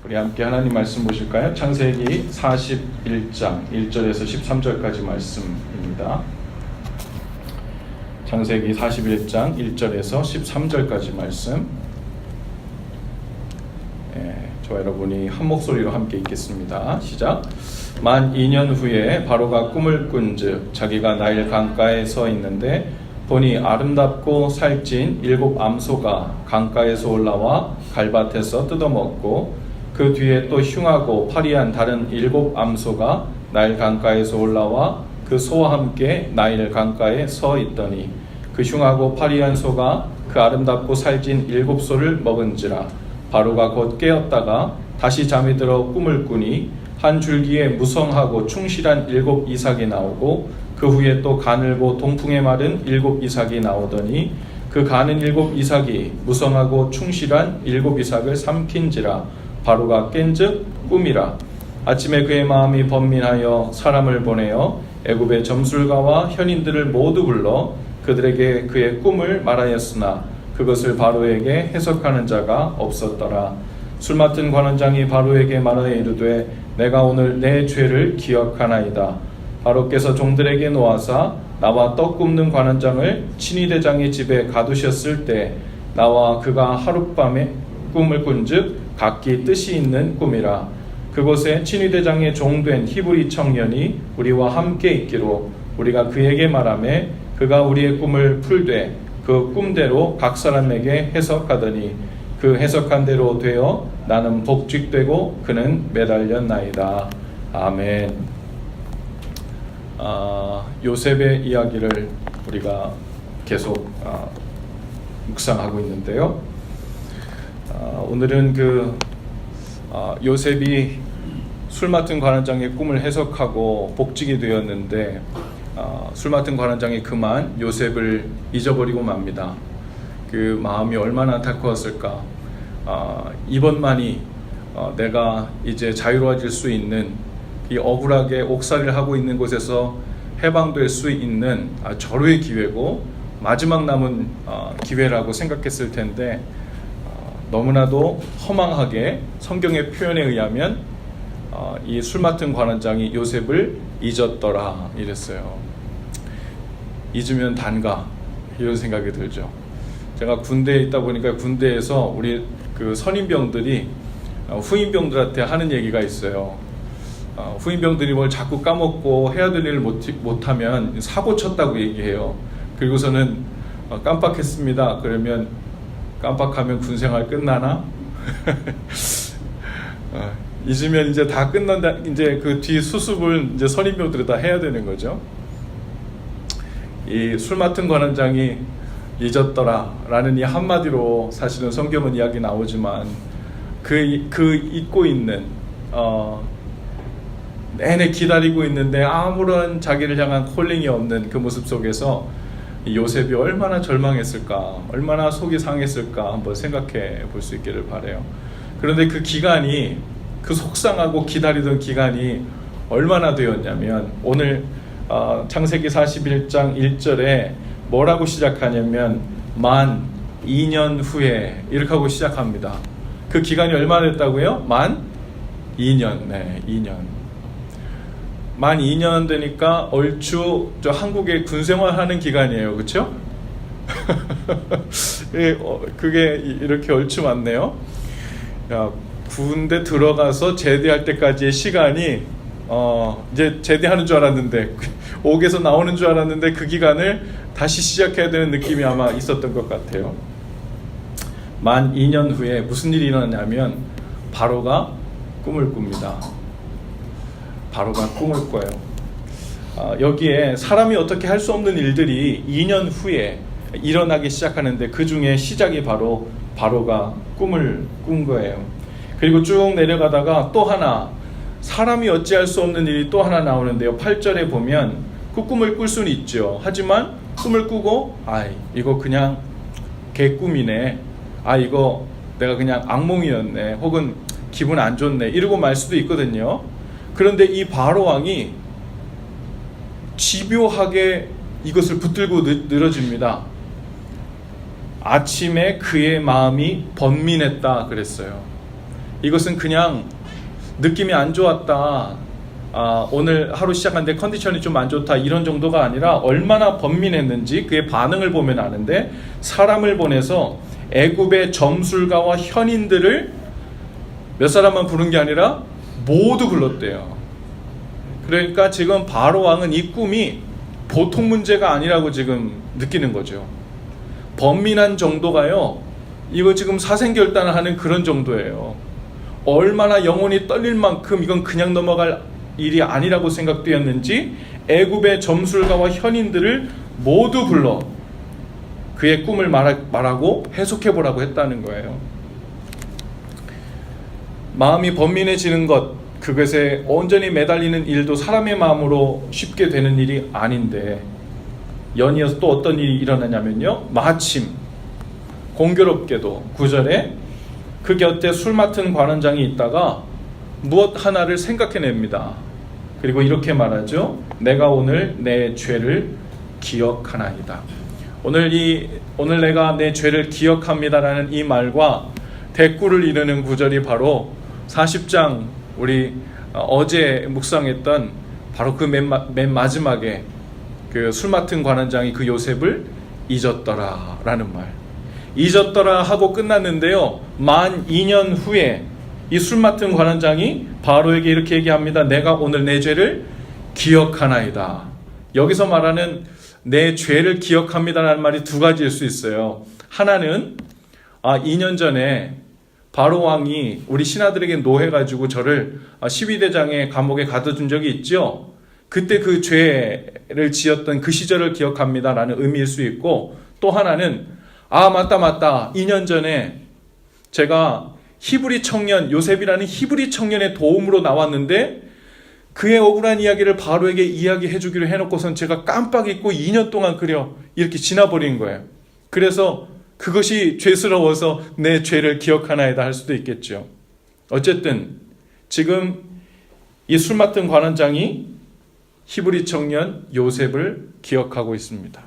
우리 함께 하나님 말씀 보실까요? 창세기 41장 1절에서 13절까지 말씀입니다. 창세기 41장 1절에서 13절까지 말씀. 저와 여러분이 한 목소리로 함께 읽겠습니다. 시작. 만 2년 후에 바로가 꿈을 꾼즉 자기가 나일 강가에 서 있는데 보니 아름답고 살찐 7 암소가 강가에서 올라와 갈밭에서 뜯어먹고 그 뒤에 또 흉하고 파리한 다른 7 암소가 나일 강가에서 올라와 그 소와 함께 나일 강가에 서 있더니 그 흉하고 파리한 소가 그 아름답고 살찐 7 소를 먹은지라. 바로가 곧 깨었다가 다시 잠이 들어 꿈을 꾸니 한 줄기에 무성하고 충실한 7 이삭이 나오고 그 후에 또 가늘고 동풍에 마른 7 이삭이 나오더니 그 가는 7 이삭이 무성하고 충실한 7 이삭을 삼킨지라. 바로가 깬즉 꿈이라. 아침에 그의 마음이 번민하여 사람을 보내어 애굽의 점술가와 현인들을 모두 불러 그들에게 그의 꿈을 말하였으나 그것을 바로에게 해석하는 자가 없었더라. 술 맡은 관원장이 바로에게 말하여 이르되 내가 오늘 내 죄를 기억하나이다. 바로께서 종들에게 놓아사 나와 떡 굽는 관원장을 친위대장의 집에 가두셨을 때 나와 그가 하룻밤에 꿈을 꾼즉 각기 뜻이 있는 꿈이라. 그곳에 친위대장의 종된 히브리 청년이 우리와 함께 있기로 우리가 그에게 말하매 그가 우리의 꿈을 풀되 그 꿈대로 각 사람에게 해석하더니 그 해석한 대로 되어 나는 복직되고 그는 매달렸나이다. 아멘. 요셉의 이야기를 우리가 계속 묵상하고 있는데요. 오늘은 요셉이 술 맡은 관원장의 꿈을 해석하고 복직이 되었는데 술 맡은 관원장이 그만 요셉을 잊어버리고 맙니다. 그 마음이 얼마나 안타까웠을까. 이번만이 내가 이제 자유로워질 수 있는, 이 억울하게 옥살이를 하고 있는 곳에서 해방될 수 있는 절호의 기회고 마지막 남은 기회라고 생각했을 텐데 너무나도 허망하게 성경의 표현에 의하면 이 술 맡은 관원장이 요셉을 잊었더라 이랬어요. 잊으면 단가, 이런 생각이 들죠. 제가 군대에 있다 보니까 군대에서 우리 그 선임병들이 후임병들한테 하는 얘기가 있어요. 후임병들이 뭘 자꾸 까먹고 해야 될 일을 못하면 사고 쳤다고 얘기해요. 그리고서는 깜빡했습니다. 그러면 깜빡하면 군생활 끝나나? 잊으면 이제 다 끝난다. 이제 그 뒤 수습을 이제 선임병들이 다 해야 되는 거죠. 이 술 맡은 관원장이 잊었더라라는 이 한마디로 사실은 성경은 이야기 나오지만 그 잊고 있는 내내 기다리고 있는데 아무런 자기를 향한 콜링이 없는 그 모습 속에서 요셉이 얼마나 절망했을까, 얼마나 속이 상했을까 한번 생각해 볼 수 있기를 바라요. 그런데 그 기간이, 그 속상하고 기다리던 기간이 얼마나 되었냐면 오늘 창세기 41장 1절에 뭐라고 시작하냐면 만 2년 후에 이렇게 하고 시작합니다. 그 기간이 얼마나 됐다고요? 만 2년. 네, 2년. 만 2년 되니까 얼추 저 한국에 군생활하는 기간이에요. 그렇죠? 그게 이렇게 얼추 맞네요. 군대 들어가서 제대할 때까지의 시간이 이제 제대하는 줄 알았는데 옥에서 나오는 줄 알았는데 그 기간을 다시 시작해야 되는 느낌이 아마 있었던 것 같아요. 만 2년 후에 무슨 일이 일어나냐면 바로가 꿈을 꿉니다. 바로가 꿈을 꿔요. 여기에 사람이 어떻게 할 수 없는 일들이 2년 후에 일어나기 시작하는데 그 중에 시작이 바로 바로가 꿈을 꾼 거예요. 그리고 쭉 내려가다가 또 하나, 사람이 어찌할 수 없는 일이 또 하나 나오는데요. 8절에 보면 그 꿈을 꿀 수는 있죠. 하지만 꿈을 꾸고 이거 그냥 개꿈이네, 이거 내가 그냥 악몽이었네, 혹은 기분 안 좋네, 이러고 말 수도 있거든요. 그런데 이 바로 왕이 집요하게 이것을 붙들고 늘어집니다. 아침에 그의 마음이 번민했다 그랬어요. 이것은 그냥 느낌이 안 좋았다, 오늘 하루 시작하는데 컨디션이 좀 안 좋다, 이런 정도가 아니라 얼마나 번민했는지 그의 반응을 보면 아는데, 사람을 보내서 애굽의 점술가와 현인들을 몇 사람만 부른 게 아니라 모두 불렀대요. 그러니까 지금 바로 왕은 이 꿈이 보통 문제가 아니라고 지금 느끼는 거죠. 번민한 정도가요, 이거 지금 사생결단을 하는 그런 정도예요. 얼마나 영혼이 떨릴 만큼 이건 그냥 넘어갈 일이 아니라고 생각되었는지 애굽의 점술가와 현인들을 모두 불러 그의 꿈을 말하고 해석해보라고 했다는 거예요. 마음이 번민해지는 것, 그것에 온전히 매달리는 일도 사람의 마음으로 쉽게 되는 일이 아닌데, 연이어서 또 어떤 일이 일어나냐면요, 마침 공교롭게도 9절에 그 곁에 술 맡은 관원장이 있다가 무엇 하나를 생각해냅니다. 그리고 이렇게 말하죠. 내가 오늘 내 죄를 기억하나이다. 오늘 내가 내 죄를 기억합니다라는 이 말과 대꾸를 이루는 구절이 바로 40장 우리 어제 묵상했던 바로 그 맨 마지막에 그 술 맡은 관원장이 그 요셉을 잊었더라 라는 말. 잊었더라 하고 끝났는데요, 만 2년 후에 이 술 맡은 관원장이 바로에게 이렇게 얘기합니다. 내가 오늘 내 죄를 기억하나이다. 여기서 말하는 내 죄를 기억합니다라는 말이 두 가지일 수 있어요. 하나는 2년 전에 바로 왕이 우리 신하들에게 노해가지고 저를 12대장의 감옥에 가둬둔 적이 있죠. 그때 그 죄를 지었던 그 시절을 기억합니다라는 의미일 수 있고, 또 하나는 맞다 2년 전에 제가 히브리 청년 요셉이라는 히브리 청년의 도움으로 나왔는데 그의 억울한 이야기를 바로에게 이야기해 주기로 해놓고선 제가 깜빡 잊고 2년 동안 이렇게 지나버린 거예요. 그래서 그것이 죄스러워서 내 죄를 기억하나이다 할 수도 있겠죠. 어쨌든 지금 이 술 맡은 관원장이 히브리 청년 요셉을 기억하고 있습니다.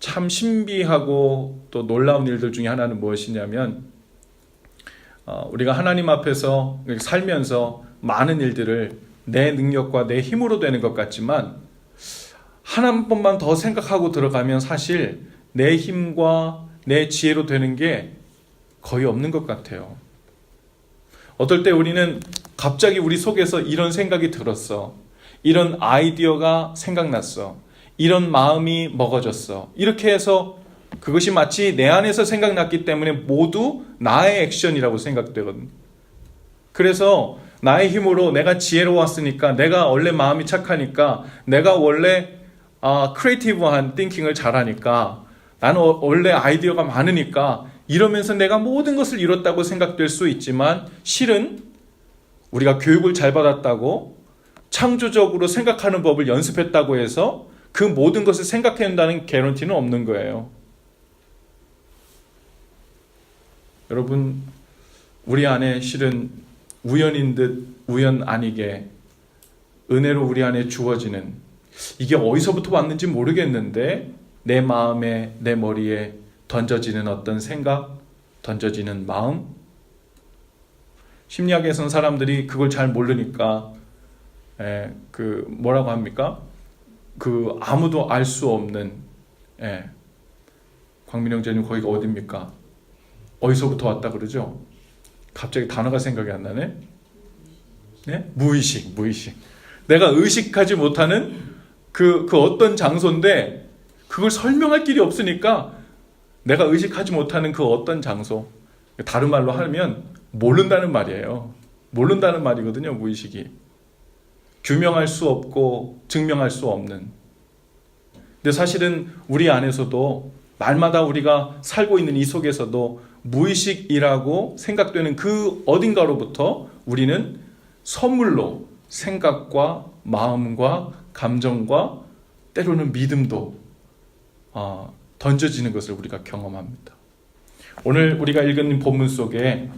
참 신비하고 또 놀라운 일들 중에 하나는 무엇이냐면, 우리가 하나님 앞에서 살면서 많은 일들을 내 능력과 내 힘으로 되는 것 같지만, 한 번만 더 생각하고 들어가면 사실 내 힘과 내 지혜로 되는 게 거의 없는 것 같아요. 어떨 때 우리는 갑자기 우리 속에서 이런 생각이 들었어, 이런 아이디어가 생각났어, 이런 마음이 먹어졌어, 이렇게 해서 그것이 마치 내 안에서 생각났기 때문에 모두 나의 액션이라고 생각되거든. 그래서 나의 힘으로 내가 지혜로웠으니까, 내가 원래 마음이 착하니까, 내가 원래 크리에이티브한 띵킹을 잘하니까, 나는 원래 아이디어가 많으니까 이러면서 내가 모든 것을 이뤘다고 생각될 수 있지만, 실은 우리가 교육을 잘 받았다고 창조적으로 생각하는 법을 연습했다고 해서 그 모든 것을 생각해낸다는 개런티는 없는 거예요. 여러분, 우리 안에 실은 우연인 듯 우연 아니게 은혜로 우리 안에 주어지는, 이게 어디서부터 왔는지 모르겠는데 내 마음에, 내 머리에 던져지는 어떤 생각, 던져지는 마음, 심리학에서는 사람들이 그걸 잘 모르니까 뭐라고 합니까? 아무도 알 수 없는, 광민영 제님 거기가 어디입니까? 어디서부터 왔다 그러죠? 갑자기 단어가 생각이 안 나네? 네? 무의식. 내가 의식하지 못하는 그 어떤 장소인데, 그걸 설명할 길이 없으니까 내가 의식하지 못하는 그 어떤 장소, 다른 말로 하면 모른다는 말이에요. 모른다는 말이거든요, 무의식이. 규명할 수 없고 증명할 수 없는. 근데 사실은 우리 안에서도 날마다 우리가 살고 있는 이 속에서도 무의식이라고 생각되는 그 어딘가로부터 우리는 선물로 생각과 마음과 감정과 때로는 믿음도 던져지는 것을 우리가 경험합니다. 오늘 우리가 읽은 본문 속에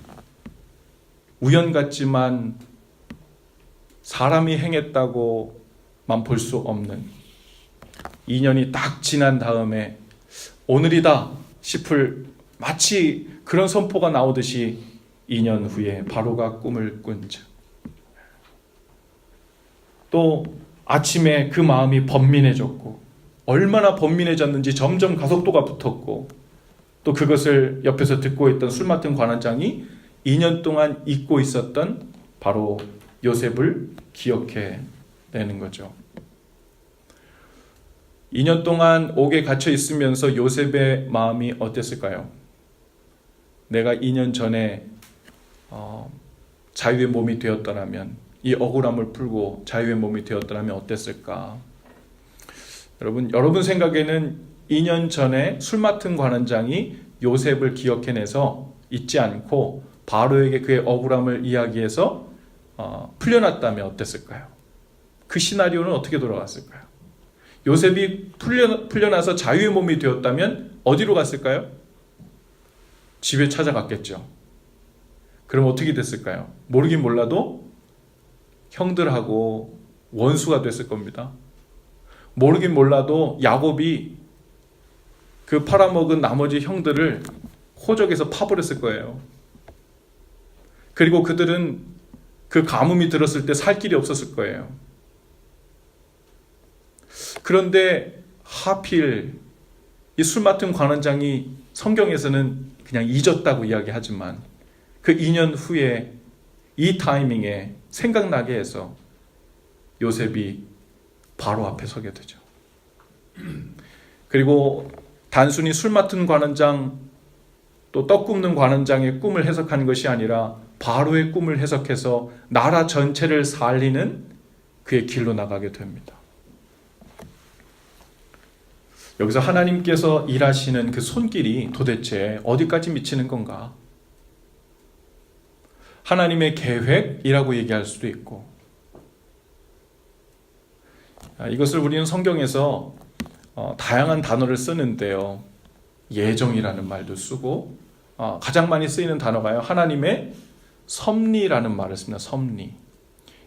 우연 같지만 사람이 행했다고만 볼 수 없는, 2년이 딱 지난 다음에 오늘이다 싶을 마치 그런 선포가 나오듯이 2년 후에 바로가 꿈을 꾼즉 또 아침에 그 마음이 번민해졌고 얼마나 번민해졌는지 점점 가속도가 붙었고 또 그것을 옆에서 듣고 있던 술 맡은 관원장이 2년 동안 잊고 있었던 바로 요셉을 기억해 내는 거죠. 2년 동안 옥에 갇혀 있으면서 요셉의 마음이 어땠을까요? 내가 2년 전에 자유의 몸이 되었더라면, 이 억울함을 풀고 자유의 몸이 되었더라면 어땠을까? 여러분 생각에는 2년 전에 술 맡은 관원장이 요셉을 기억해내서 잊지 않고 바로에게 그의 억울함을 이야기해서 풀려났다면 어땠을까요? 그 시나리오는 어떻게 돌아갔을까요? 요셉이 풀려나서 자유의 몸이 되었다면 어디로 갔을까요? 집에 찾아갔겠죠. 그럼 어떻게 됐을까요? 모르긴 몰라도 형들하고 원수가 됐을 겁니다. 모르긴 몰라도 야곱이 그 팔아먹은 나머지 형들을 호적에서 파버렸을 거예요. 그리고 그들은 그 가뭄이 들었을 때 살 길이 없었을 거예요. 그런데 하필 이 술 맡은 관원장이 성경에서는 그냥 잊었다고 이야기하지만 그 2년 후에 이 타이밍에 생각나게 해서 요셉이 바로 앞에 서게 되죠. 그리고 단순히 술 맡은 관원장 또 떡 굽는 관원장의 꿈을 해석한 것이 아니라 바로의 꿈을 해석해서 나라 전체를 살리는 그의 길로 나가게 됩니다. 여기서 하나님께서 일하시는 그 손길이 도대체 어디까지 미치는 건가? 하나님의 계획이라고 얘기할 수도 있고, 이것을 우리는 성경에서 다양한 단어를 쓰는데요. 예정이라는 말도 쓰고 가장 많이 쓰이는 단어가요. 하나님의 섭리라는 말을 씁니다. 섭리.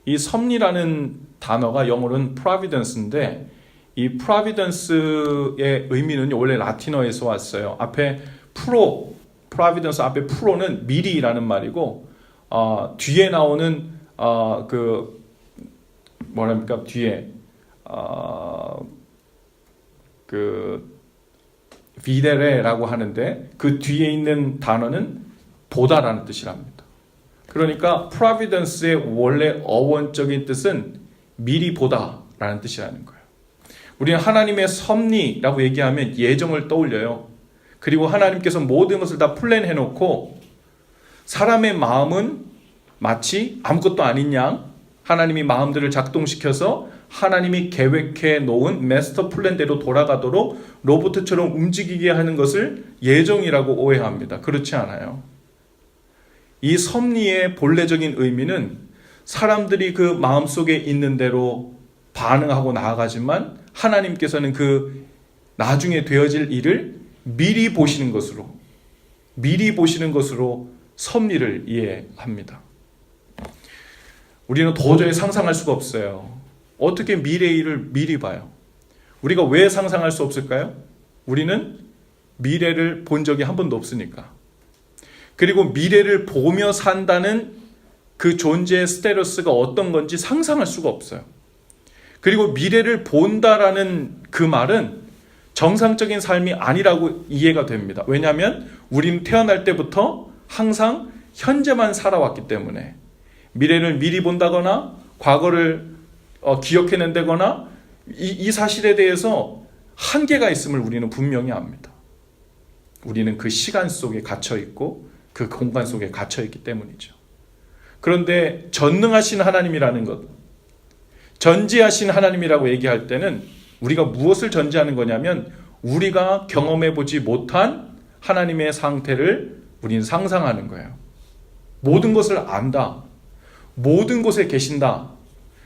이 섭리라는 단어가 영어로는 providence인데 이 providence의 의미는 원래 라틴어에서 왔어요. 앞에 providence 앞에 pro는 미리라는 말이고 뒤에 나오는 뒤에 비데레라고 하는데 그 뒤에 있는 단어는 보다라는 뜻이랍니다. 그러니까 providence의 원래 어원적인 뜻은 미리 보다라는 뜻이라는 거예요. 우리는 하나님의 섭리라고 얘기하면 예정을 떠올려요. 그리고 하나님께서 모든 것을 다 플랜해 놓고 사람의 마음은 마치 아무것도 아닌 양 하나님이 마음들을 작동시켜서 하나님이 계획해 놓은 마스터 플랜대로 돌아가도록 로봇처럼 움직이게 하는 것을 예정이라고 오해합니다. 그렇지 않아요. 이 섭리의 본래적인 의미는 사람들이 그 마음속에 있는 대로 반응하고 나아가지만 하나님께서는 그 나중에 되어질 일을 미리 보시는 것으로 섭리를 이해합니다. 우리는 도저히 상상할 수가 없어요. 어떻게 미래의 일을 미리 봐요? 우리가 왜 상상할 수 없을까요? 우리는 미래를 본 적이 한 번도 없으니까. 그리고 미래를 보며 산다는 그 존재의 스테러스가 어떤 건지 상상할 수가 없어요. 그리고 미래를 본다라는 그 말은 정상적인 삶이 아니라고 이해가 됩니다. 왜냐하면 우리는 태어날 때부터 항상 현재만 살아왔기 때문에 미래를 미리 본다거나 과거를 기억해낸다거나 이 사실에 대해서 한계가 있음을 우리는 분명히 압니다. 우리는 그 시간 속에 갇혀있고 그 공간 속에 갇혀있기 때문이죠. 그런데 전능하신 하나님이라는 것, 전지하신 하나님이라고 얘기할 때는 우리가 무엇을 전지하는 거냐면 우리가 경험해보지 못한 하나님의 상태를 우리는 상상하는 거예요. 모든 것을 안다. 모든 곳에 계신다.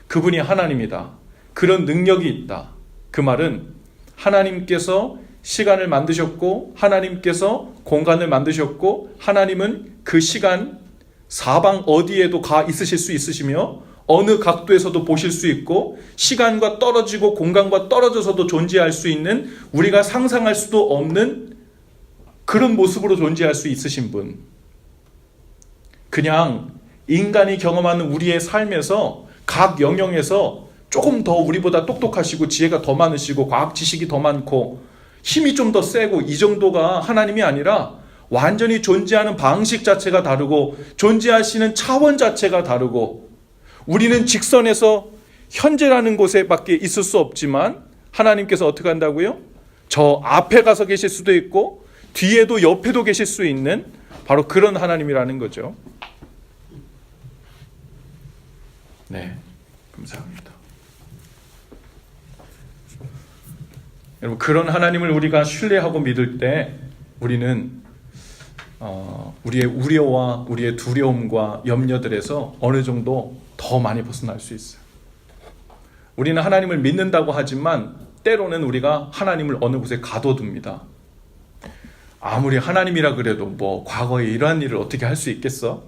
그분이 하나님이다. 그런 능력이 있다. 그 말은 하나님께서 시간을 만드셨고 하나님께서 공간을 만드셨고 하나님은 그 시간 사방 어디에도 가 있으실 수 있으시며 어느 각도에서도 보실 수 있고 시간과 떨어지고 공간과 떨어져서도 존재할 수 있는 우리가 상상할 수도 없는 그런 모습으로 존재할 수 있으신 분, 그냥 인간이 경험하는 우리의 삶에서 각 영역에서 조금 더 우리보다 똑똑하시고 지혜가 더 많으시고 과학 지식이 더 많고 힘이 좀 더 세고 이 정도가 하나님이 아니라 완전히 존재하는 방식 자체가 다르고 존재하시는 차원 자체가 다르고 우리는 직선에서 현재라는 곳에 밖에 있을 수 없지만 하나님께서 어떻게 한다고요? 저 앞에 가서 계실 수도 있고 뒤에도 옆에도 계실 수 있는 바로 그런 하나님이라는 거죠. 네, 감사합니다. 여러분, 그런 하나님을 우리가 신뢰하고 믿을 때 우리는 우리의 우려와 우리의 두려움과 염려들에서 어느 정도 더 많이 벗어날 수 있어요. 우리는 하나님을 믿는다고 하지만 때로는 우리가 하나님을 어느 곳에 가둬둡니다. 아무리 하나님이라 그래도 뭐 과거에 이러한 일을 어떻게 할 수 있겠어?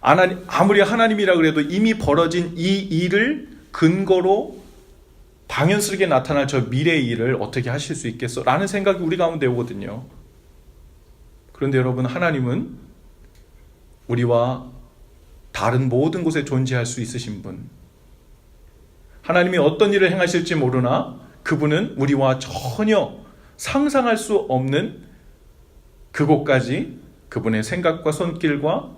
아무리 하나님이라 그래도 이미 벌어진 이 일을 근거로 당연스럽게 나타날 저 미래의 일을 어떻게 하실 수 있겠어? 라는 생각이 우리 가운데 오거든요. 그런데 여러분, 하나님은 우리와 다른 모든 곳에 존재할 수 있으신 분, 하나님이 어떤 일을 행하실지 모르나 그분은 우리와 전혀 상상할 수 없는 그곳까지 그분의 생각과 손길과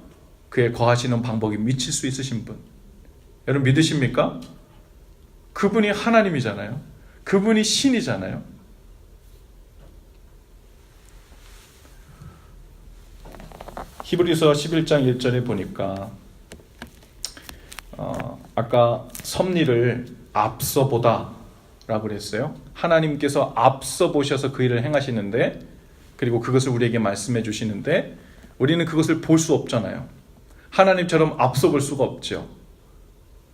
그의 거하시는 방법이 미칠 수 있으신 분, 여러분 믿으십니까? 그분이 하나님이잖아요. 그분이 신이잖아요. 히브리서 11장 1절에 보니까 아까 섭리를 앞서 보다 라고 그랬어요. 하나님께서 앞서 보셔서 그 일을 행하시는데, 그리고 그것을 우리에게 말씀해 주시는데 우리는 그것을 볼 수 없잖아요. 하나님처럼 앞서 볼 수가 없죠.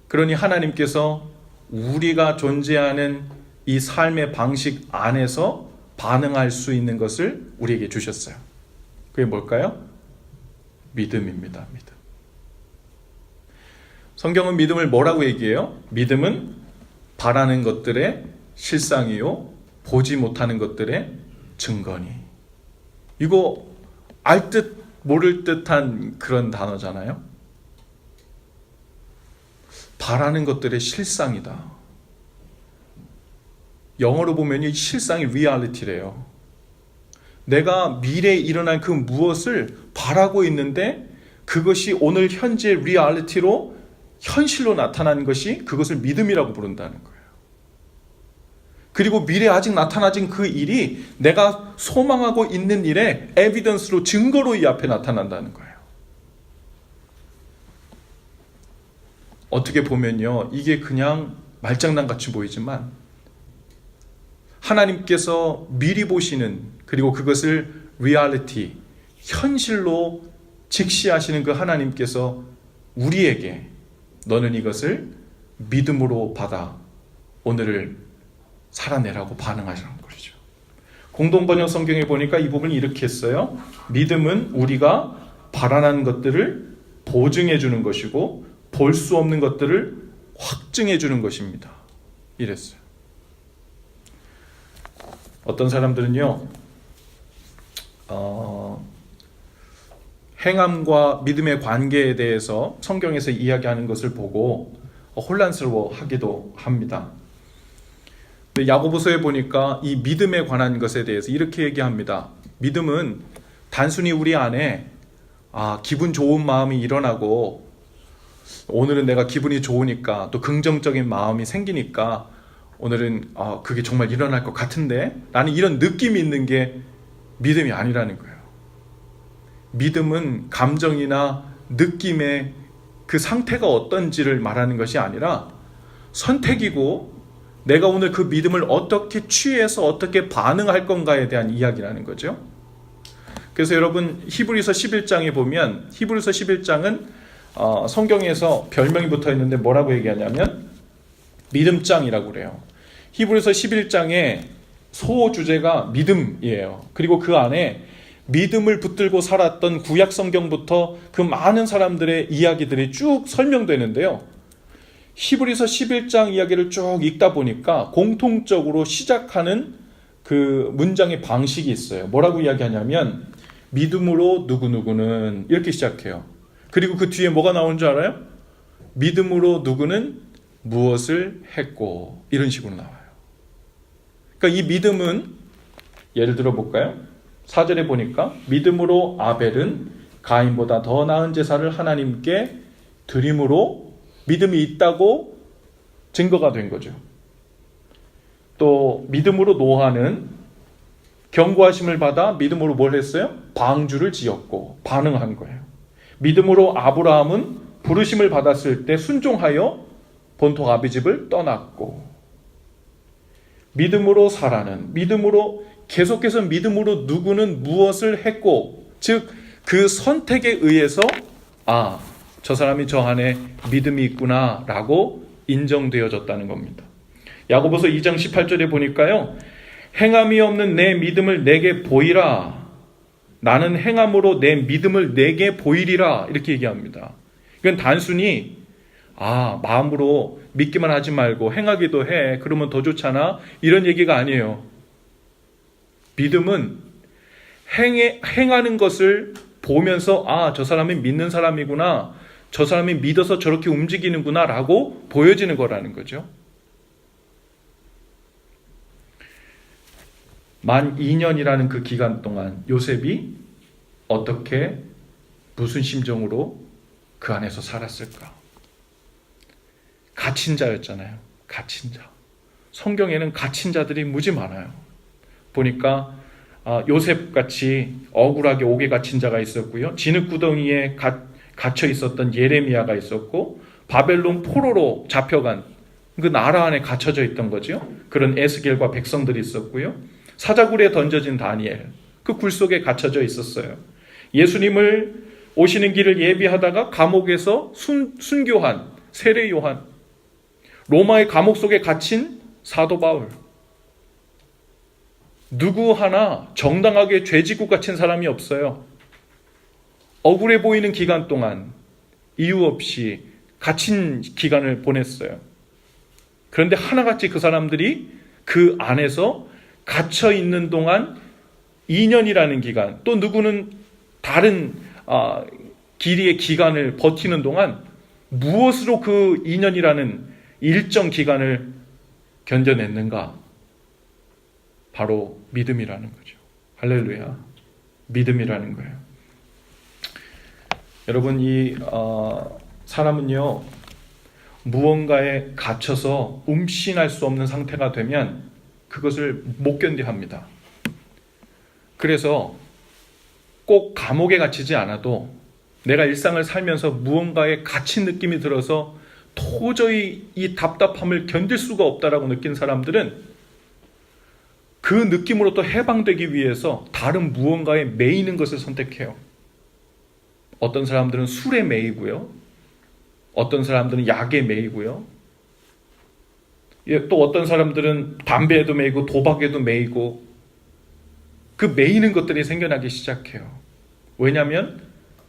그러니 하나님께서 우리가 존재하는 이 삶의 방식 안에서 반응할 수 있는 것을 우리에게 주셨어요. 그게 뭘까요? 믿음입니다. 믿음. 성경은 믿음을 뭐라고 얘기해요? 믿음은 바라는 것들의 실상이요 보지 못하는 것들의 증거니. 이거 알 듯 모를 듯한 그런 단어잖아요. 바라는 것들의 실상이다. 영어로 보면 이 실상이 reality래요. 내가 미래에 일어날 그 무엇을 바라고 있는데 그것이 오늘 현재 리얼리티로 현실로 나타나는 것이 그것을 믿음이라고 부른다는 거예요. 그리고 미래에 아직 나타나진 그 일이 내가 소망하고 있는 일의 에비던스로, 증거로 이 앞에 나타난다는 거예요. 어떻게 보면요, 이게 그냥 말장난같이 보이지만 하나님께서 미리 보시는, 그리고 그것을 리얼리티, 현실로 직시하시는 그 하나님께서 우리에게 너는 이것을 믿음으로 받아 오늘을 살아내라고 반응하시는 것이죠. 공동번역 성경에 보니까 이 부분을 이렇게 했어요. 믿음은 우리가 바라는 것들을 보증해 주는 것이고 볼 수 없는 것들을 확증해 주는 것입니다. 이랬어요. 어떤 사람들은요, 행함과 믿음의 관계에 대해서 성경에서 이야기하는 것을 보고 혼란스러워하기도 합니다. 근데 야고보서에 보니까 이 믿음에 관한 것에 대해서 이렇게 얘기합니다. 믿음은 단순히 우리 안에 기분 좋은 마음이 일어나고 오늘은 내가 기분이 좋으니까 또 긍정적인 마음이 생기니까 오늘은 그게 정말 일어날 것 같은데 라는 이런 느낌이 있는 게 믿음이 아니라는 거예요. 믿음은 감정이나 느낌의 그 상태가 어떤지를 말하는 것이 아니라 선택이고 내가 오늘 그 믿음을 어떻게 취해서 어떻게 반응할 건가에 대한 이야기라는 거죠. 그래서 여러분 히브리서 11장에 보면, 히브리서 11장은 성경에서 별명이 붙어 있는데 뭐라고 얘기하냐면 믿음장이라고 그래요. 히브리서 11장의 소주제가 믿음이에요. 그리고 그 안에 믿음을 붙들고 살았던 구약 성경부터 그 많은 사람들의 이야기들이 쭉 설명되는데요. 히브리서 11장 이야기를 쭉 읽다 보니까 공통적으로 시작하는 그 문장의 방식이 있어요. 뭐라고 이야기하냐면 믿음으로 누구누구는 이렇게 시작해요. 그리고 그 뒤에 뭐가 나오는 줄 알아요? 믿음으로 누구는 무엇을 했고, 이런 식으로 나와요. 그러니까 이 믿음은, 예를 들어 볼까요? 4절에 보니까 믿음으로 아벨은 가인보다 더 나은 제사를 하나님께 드림으로 믿음이 있다고 증거가 된 거죠. 또 믿음으로 노아는 경고하심을 받아 믿음으로 뭘 했어요? 방주를 지었고 반응한 거예요. 믿음으로 아브라함은 부르심을 받았을 때 순종하여 본토 아비집을 떠났고, 믿음으로 사라는 믿음으로 계속해서 믿음으로 누구는 무엇을 했고, 즉 그 선택에 의해서 저 사람이 저 안에 믿음이 있구나 라고 인정되어졌다는 겁니다. 야고보서 2장 18절에 보니까요, 행함이 없는 내 믿음을 내게 보이라, 나는 행함으로 내 믿음을 내게 보이리라, 이렇게 얘기합니다. 이건 단순히 마음으로 믿기만 하지 말고 행하기도 해, 그러면 더 좋잖아, 이런 얘기가 아니에요. 믿음은 행하는 것을 보면서 저 사람이 믿는 사람이구나, 저 사람이 믿어서 저렇게 움직이는구나 라고 보여지는 거라는 거죠. 만 2년이라는 그 기간 동안 요셉이 어떻게, 무슨 심정으로 그 안에서 살았을까? 갇힌 자였잖아요. 갇힌 자. 성경에는 갇힌 자들이 무지 많아요. 보니까 요셉같이 억울하게 옥에 갇힌 자가 있었고요. 진흙구덩이에 갇혀 있었던 예레미야가 있었고, 바벨론 포로로 잡혀간 그 나라 안에 갇혀져 있던 거죠. 그런 에스겔과 백성들이 있었고요. 사자굴에 던져진 다니엘, 그 굴 속에 갇혀져 있었어요. 예수님을 오시는 길을 예비하다가 감옥에서 순교한 세례 요한, 로마의 감옥 속에 갇힌 사도 바울, 누구 하나 정당하게 죄짓고 갇힌 사람이 없어요. 억울해 보이는 기간 동안 이유 없이 갇힌 기간을 보냈어요. 그런데 하나같이 그 사람들이 그 안에서 갇혀 있는 동안 2년이라는 기간, 또 누구는 다른 길이의 기간을 버티는 동안 무엇으로 그 2년이라는 일정 기간을 견뎌냈는가? 바로 믿음이라는 거죠. 할렐루야. 믿음이라는 거예요. 여러분, 이 사람은요, 무언가에 갇혀서 움씬할 수 없는 상태가 되면 그것을 못 견뎌합니다. 그래서 꼭 감옥에 갇히지 않아도 내가 일상을 살면서 무언가에 갇힌 느낌이 들어서 도저히 이 답답함을 견딜 수가 없다라고 느낀 사람들은 그 느낌으로부터 해방되기 위해서 다른 무언가에 매이는 것을 선택해요. 어떤 사람들은 술에 매이고요. 어떤 사람들은 약에 매이고요. 또 어떤 사람들은 담배에도 매이고 도박에도 매이고, 그 매이는 것들이 생겨나기 시작해요. 왜냐하면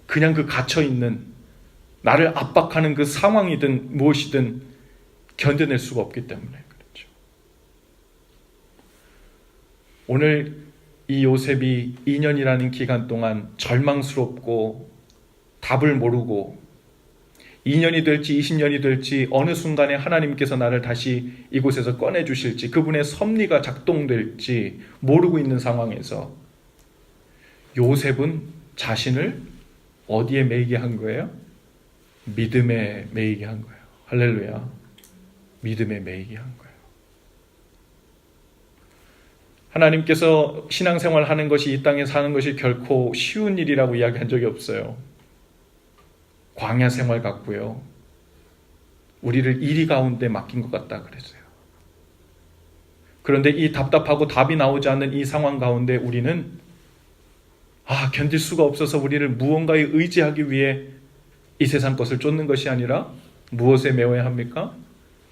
그냥 그 갇혀있는, 나를 압박하는 그 상황이든 무엇이든 견뎌낼 수가 없기 때문에 그렇죠. 오늘 이 요셉이 2년이라는 기간 동안 절망스럽고 답을 모르고 2년이 될지 20년이 될지 어느 순간에 하나님께서 나를 다시 이곳에서 꺼내주실지, 그분의 섭리가 작동될지 모르고 있는 상황에서 요셉은 자신을 어디에 매이게 한 거예요? 믿음에 매이게 한 거예요. 할렐루야. 믿음에 매이게 한 거예요. 하나님께서 신앙생활 하는 것이, 이 땅에 사는 것이 결코 쉬운 일이라고 이야기한 적이 없어요. 광야 생활 같고요. 우리를 이리 가운데 맡긴 것 같다 그랬어요. 그런데 이 답답하고 답이 나오지 않는 이 상황 가운데 우리는 견딜 수가 없어서 우리를 무언가에 의지하기 위해 이 세상 것을 쫓는 것이 아니라 무엇에 매어야 합니까?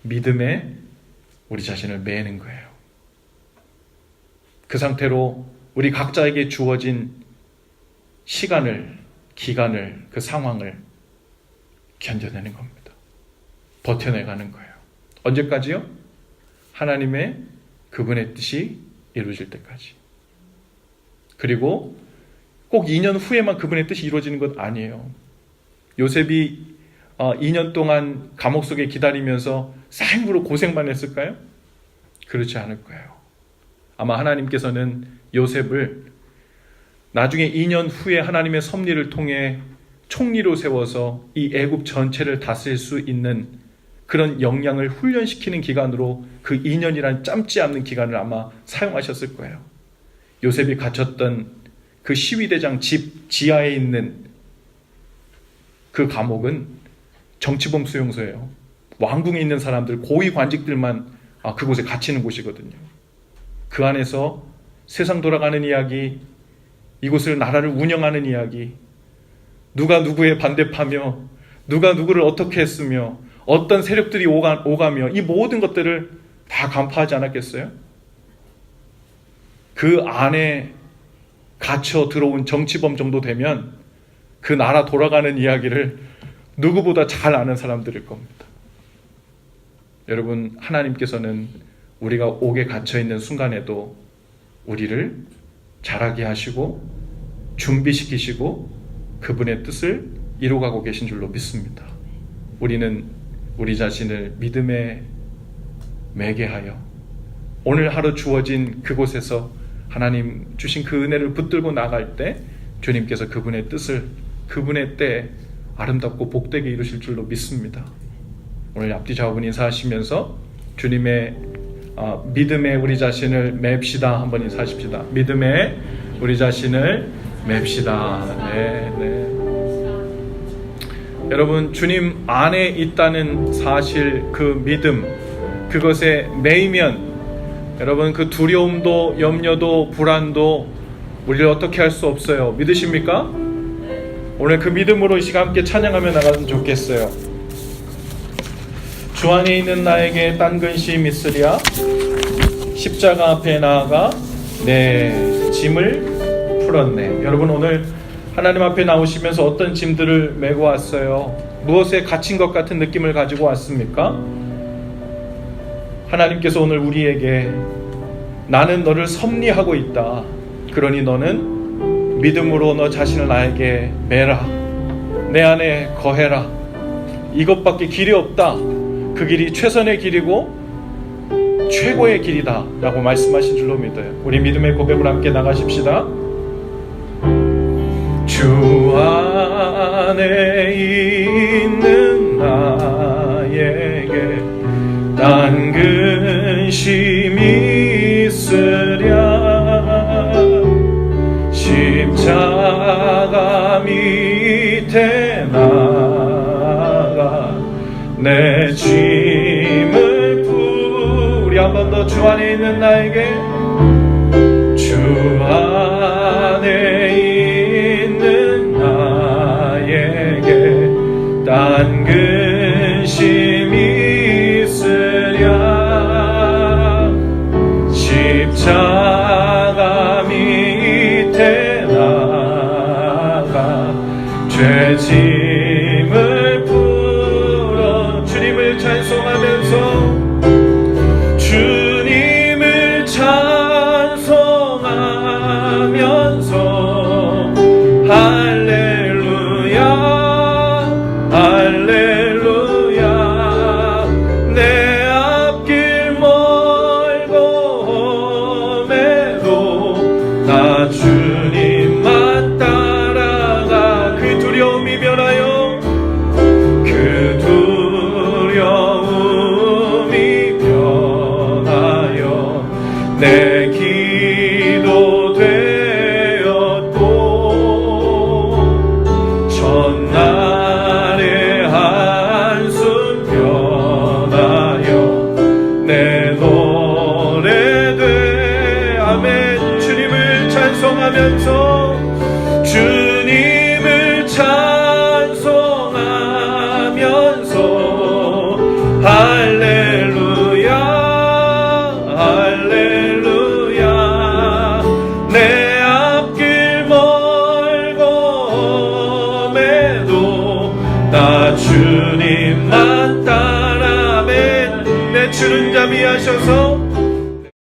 믿음에 우리 자신을 매는 거예요. 그 상태로 우리 각자에게 주어진 시간을, 기간을, 그 상황을 견뎌내는 겁니다. 버텨내가는 거예요. 언제까지요? 하나님의 그분의 뜻이 이루어질 때까지. 그리고 꼭 2년 후에만 그분의 뜻이 이루어지는 것 아니에요. 요셉이 2년 동안 감옥 속에 기다리면서 생으로 고생만 했을까요? 그렇지 않을 거예요. 아마 하나님께서는 요셉을 나중에 2년 후에 하나님의 섭리를 통해 총리로 세워서 이 애굽 전체를 다스릴 수 있는 그런 역량을 훈련시키는 기간으로 그 2년이란 짧지 않는 기간을 아마 사용하셨을 거예요. 요셉이 갇혔던 그 시위대장 집 지하에 있는 그 감옥은 정치범 수용소예요. 왕궁에 있는 사람들, 고위 관직들만 그곳에 갇히는 곳이거든요. 그 안에서 세상 돌아가는 이야기, 이곳을 나라를 운영하는 이야기, 누가 누구의 반대파며 누가 누구를 어떻게 했으며 어떤 세력들이 오가며 이 모든 것들을 다 간파하지 않았겠어요? 그 안에 갇혀 들어온 정치범 정도 되면 그 나라 돌아가는 이야기를 누구보다 잘 아는 사람들일 겁니다. 여러분, 하나님께서는 우리가 옥에 갇혀있는 순간에도 우리를 자라게 하시고 준비시키시고 그분의 뜻을 이루어가고 계신 줄로 믿습니다. 우리는 우리 자신을 믿음에 매개하여 오늘 하루 주어진 그곳에서 하나님 주신 그 은혜를 붙들고 나갈 때 주님께서 그분의 뜻을 그분의 때에 아름답고 복되게 이루실 줄로 믿습니다. 오늘 앞뒤 좌우분 인사하시면서 주님의 믿음에 우리 자신을 맵시다 한번 인사하십시다. 믿음에 우리 자신을 맵시다. 네. 여러분, 주님 안에 있다는 사실, 그 믿음, 그것에 매이면 여러분 그 두려움도 염려도 불안도 우리를 어떻게 할 수 없어요. 믿으십니까? 오늘 그 믿음으로 이 시간 함께 찬양하며 나가면 좋겠어요. 주 안에 있는 나에게 딴 근심 있으랴 십자가 앞에 나아가 내 짐을 풀었네. 여러분, 오늘 하나님 앞에 나오시면서 어떤 짐들을 메고 왔어요? 무엇에 갇힌 것 같은 느낌을 가지고 왔습니까? 하나님께서 오늘 우리에게 나는 너를 섭리하고 있다. 그러니 너는 믿음으로 너 자신을 나에게 매라. 내 안에 거해라. 이것밖에 길이 없다. 그 길이 최선의 길이고 최고의 길이다 라고 말씀하신 줄로 믿어요. 우리 믿음의 고백을 함께 나가십시다. 주 안에 있는 나에게 딴 근심이 있으랴 십자가 밑에 나가 내 짐을 우리 한 번 더 주 안에 있는 나에게 주 안에 있는 나에게 딴 근심이 있으랴 십자가 밑에 나가 죄 짐을 풀어 주님을 찬송하면서 주님을 찬송하면서 할렐루야 할렐루야 내 앞길 멀고 험해도 나 주님만 따라가 그 두려움이 변하여 그 두려움이 변하여 내 기도 되었고 전날의 한숨 변하여 내 노래 돼 아멘. 주님을 찬송하면서 주님을 찬송하면서 할렐루야 할렐루야 내 앞길 멀고 험해도 나 주님만 따라면 내 주는 자비하셔서